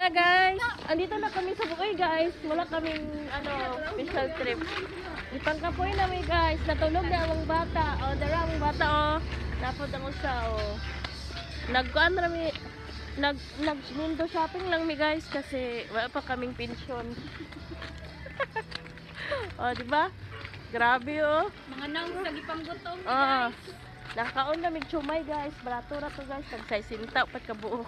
na guys. Andito na kami sa Bukoy guys. Wala kaming special trip. Ipangkapoy namin guys. Natunog na ang bata. O, dara ang bata o. Dapat ang usa o. Nagkuan rami. Nag-window shopping lang mi guys kasi wala pa kaming pensyon. O, di ba? Grabe o. Mga nang sa gipanggutom guys. Nakaon na mig chumay guys. Barato ra to guys. Tagsay sinta pagkabuok.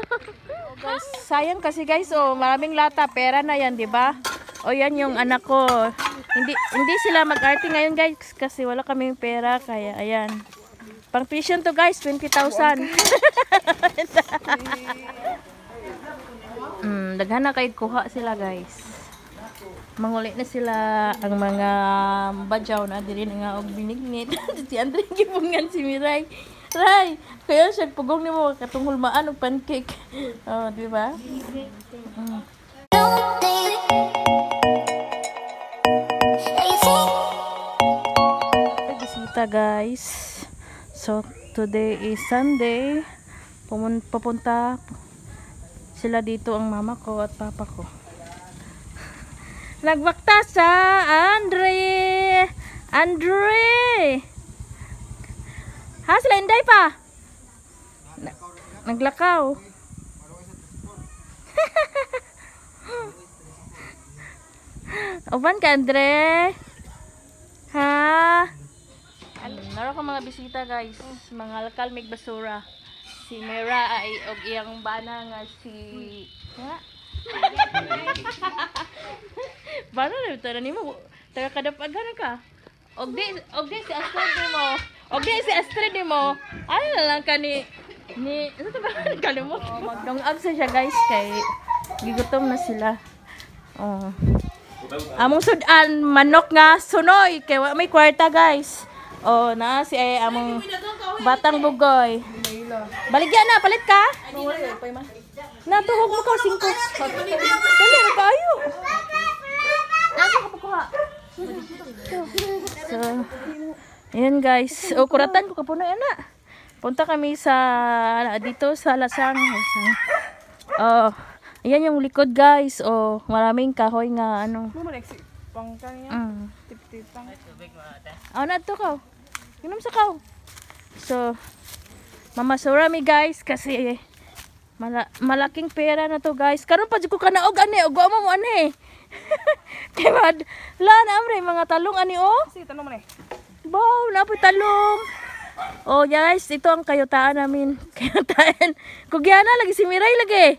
Oh, guys, sayang kasi guys, oh, maraming lata, pera na 'yan, 'di ba? O yan yung anak ko. Hindi sila mag-arte ngayon guys kasi wala kaming pera kaya ayan. Pang tuition to guys, 20,000. Daghan na kay kuha sila guys. Manguli na sila ang mga badyaw na diri nga og binignit. Si Andre gibungan si Miray. Ray, kaya siya pugong ni mo katungol maan og pancake. Oh, di ba? Bisita guys. So today is Sunday. Pupunta sila dito ang mama ko at papa ko. Nagbakta sa Andre. Ha, sila Inday pa. Naglakaw. Uban ka, Andre? Ha? Naroon ka mga bisita, guys. Mga lakal mig basura. Si Mera ay og iyang bana nga si... Ha? Bana na ito na nimo. Taga-kadapagan ka. Og di si Astrid mo. Og di si Astrid mo. Ano na lang ka ni ano to ba? Kalimot. Magdongag sa siya guys kay gigutom na sila. Oh. Among sudan manok nga sunoy kay may kwarta guys. Oh, na si among batang bugoy. Baligya na, palit ka? Natuhog mo ka 5. Dali na kayo. Nasa ka pa. So, ayan guys. O, kuratan ko kapuno yan na. Punta kami sa, dito sa Lasang. Oh, ayan yung likod guys. Oh, maraming kahoy nga, ano. Oh, nato ka. Ginom sa kaw. So, mamasura mi guys kasi malaking pera na to guys. Karon pa jud ko kanaog ani, og mo ani. Kay mad, la na amre mga talong ani oh. Sige tanong man eh. Wow, napoy talong. Oh guys, ito ang kayutaan namin. Kayutaan. Kugyana lagi si Miray lagi.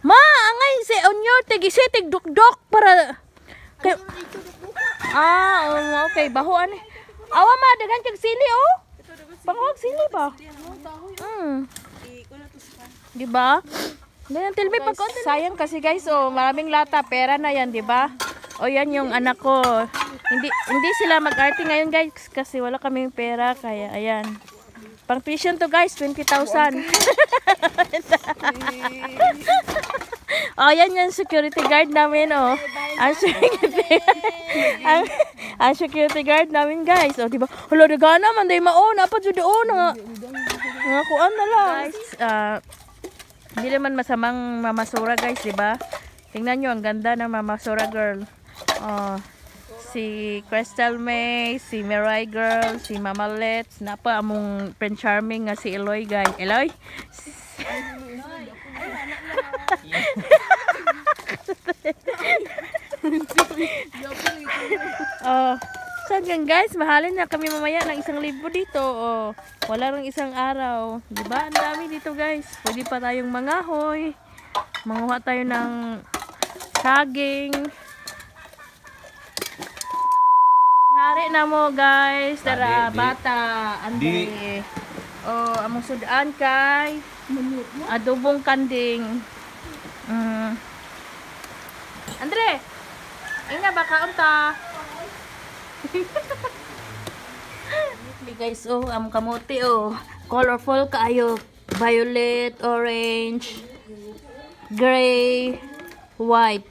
Ma, angay si onyo tig dukdok para kay... Oh, okay, baho ani. Awa ma daghan kag sili oh. Pangwag sili ba? Di ba? Tell me pag sayang kasi guys, oh, maraming lata, pera na 'yan, di ba? O yan yung anak ko. Hindi sila mag-arte ngayon guys kasi wala kaming pera kaya ayan. Pang tuition to guys, 20,000. Oh, yan yung security guard namin, oh. Ang security guard namin guys. Oh, di ba? Hello, dagana man day mao, napa jud doon nga kuan na lang. Guys, hindi naman masamang mamasura guys, di ba? Tingnan nyo, ang ganda ng mamasura girl. Oh, si Crystal May, si Mirai girl, si Mama Let's, napa among Prince Charming nga si Eloy guys. Eloy? Oh, so hanggang guys, mahalin na kami mamaya ng 1,000 dito. Oh, wala lang isang araw. Diba? Ang dami dito guys. Pwede pa tayong mangahoy. Manguha tayo ng saging. Hari na mo guys. Tara, bata. Andre. Oh, among sudan kay adobong kanding. Andre, ina ba kaunta? Guys, oh, among kamote oh. Colorful kaayo. Violet, orange, gray, white.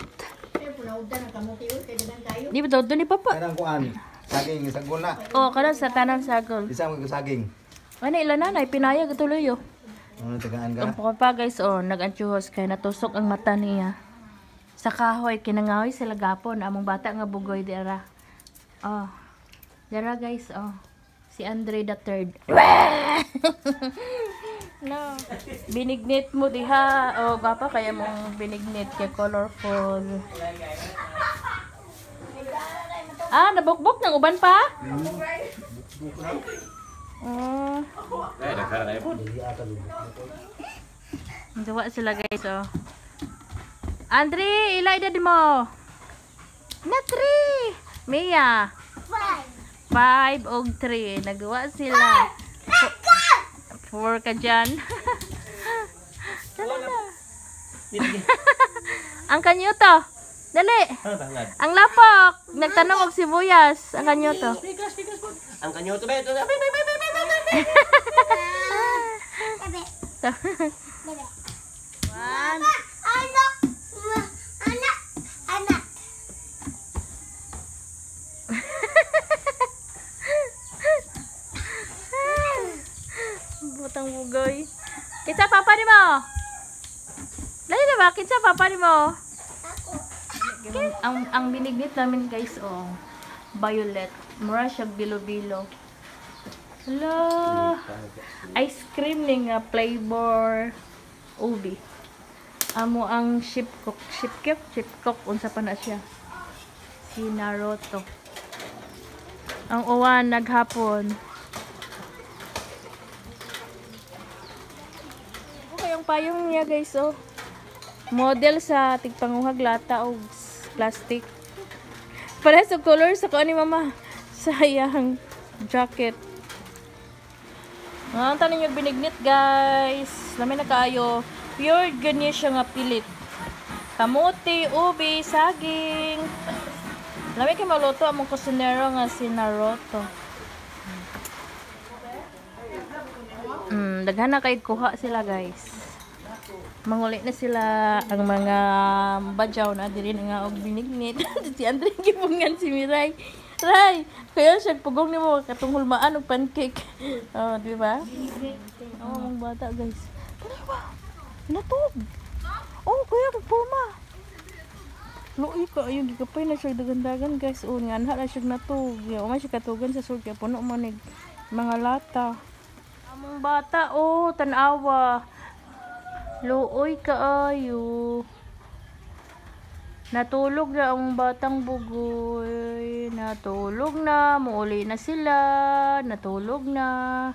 Di ba daw ni papa? Kanang kuan, saging sagol na. Oh, kada sa tanang sagol. Isa mo saging. Ano ilan na pinayag tuloy yo. Ano tagaan Ang ka? pa guys, nag-anchuhos kay natusok ang mata niya. Sa kahoy, kinangahoy sila gapon. Among bata nga bugoy dira. Dira guys, si Andre the third. No. Binignit mo diha. Papa, kaya mong binignit kay colorful. Nabukbok ng uban pa? Duwa sila guys, Andre, ilay na di mo. Na 3. Mia. 5 og 3. Nagawa sila. 4 ka dyan. Dali na. Ang kanyo to. Dali. Ang lapok. Nagtanong og sibuyas. Ang kanyo to. Ang kanyo to, beto. One. Butang bugoy. Kinsa papa ni mo? Dali na ba? Kinsa papa ni mo? Ang binignit namin guys, violet. Mura siya bilo-bilo. Hello. Ice cream ni nga flavor ubi. Amo ang shipcock unsa pa na siya. Si Naruto. Ang uwan naghapon. Yung payong niya guys, model sa tigpanguhag lata o plastic. Para sa color sa kuan ni mama. Sayang jacket. Ang tanin yung binignit guys. Lami na kaayo. Pure ganyan siya nga pilit. Kamuti, ubi, saging. Lami kay maluto among kusinero nga si Naruto. Daghan na kay kuha sila guys. Manguli na sila ang mga badyaw na diri nga og binignit. Si Andre gipungan si Miray. Ray, kaya siya pugong nimo katong hulmaan og pancake. Di ba? Ang bata guys. Dalawa. Natog. Kuya pagpurma. Luoy ka ayun gigapay na siya dagan-dagan guys. Nga anha na siya natog. Umay siya katugan sa sulod kay puno manig mga lata. Among bata tanawa. Luoy kaayo. Natulog na ang batang bugoy. Natulog na. Muuli na sila. Natulog na.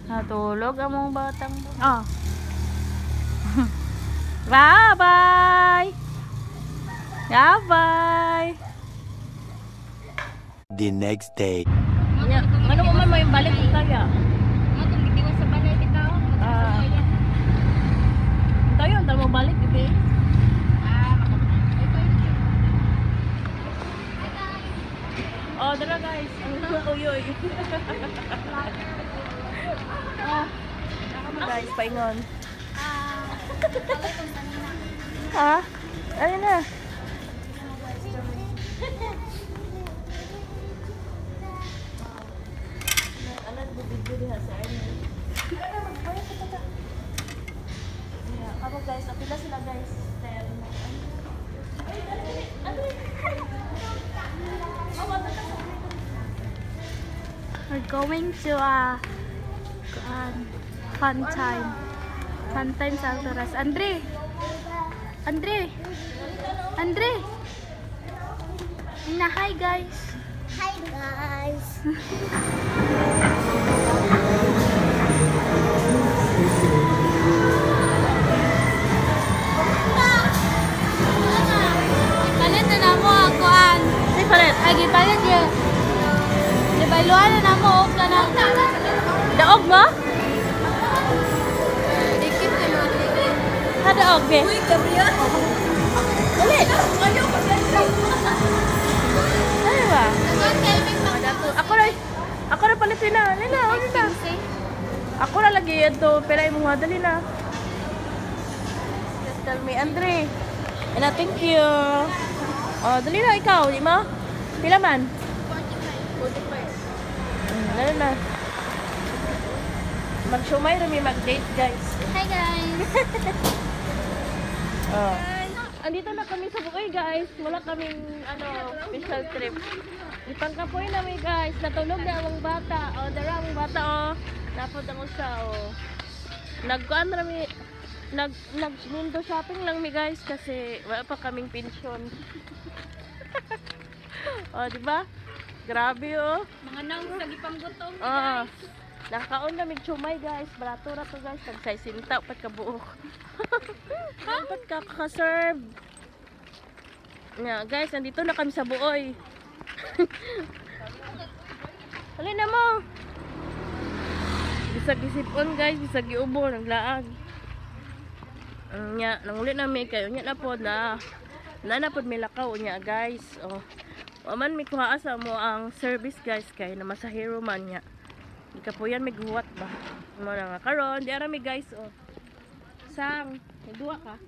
Natulog ang mga batang bugoy. Bye-bye! Bye-bye! The next day. Ano mo man may balik ko kaya? Matong gitiwas sa balay bitaw. Tayo, ang mo balik, bebe. Dala guys. Uyoy. Guys, paingon. Ayun na. Alam mo, video diha sa inyo. Ako guys, apila sila guys. We're going to fun time. Fun time sa Altoras. Andre! Hi guys! Hi guys! Palit na namo ang kuan. Say palit. Agi palit yun. Di ba iluan na namo og na na. Daog mo? Dikit na mo. Daog, be. Uy, Gabriel! Dali. Ano ba? Naman kayo may Ako na palitin na. Lina, ano na? Ako na lagi ito. Pera mo nga. Dali na. Just tell me, Andre. And thank you. Dali na ikaw. Di mo? Pila man? 45. Dali na. Mag-shumay rami mag-date, guys. Hi guys. Oh. Andito na kami sa Buoy, guys. Wala kaming special trip. Ipangkapoy namin, guys. Natunog na ang bata. Oh, dara ang bata, oh. Napod ang usa, oh. Nagkuan rami nag-window shopping lang mi, guys, kasi wala pa kaming pensyon. Oh, di ba? Grabe, oh. Mga nang sa gipanggutom. Ah. Nakaon na mig chumay, guys. Barato ra to, guys. Tagsay sinta pat ka buok. Dapat ka ka-serve. Yeah, guys, nandito na kami sa Buoy. Halin na mo. Bisag isipon, guys, bisag giubo naglaag. Nya, nanguli na mi kayo nya na pod na. Na pod mi lakaw nya, guys. Oh. Waman mi kuha sa mo ang service, guys, kay na masahero man nya. Di ka po yan may guwat ba? Mo na nga karon, di ara mi, guys, oh. Sang, may duwa ka.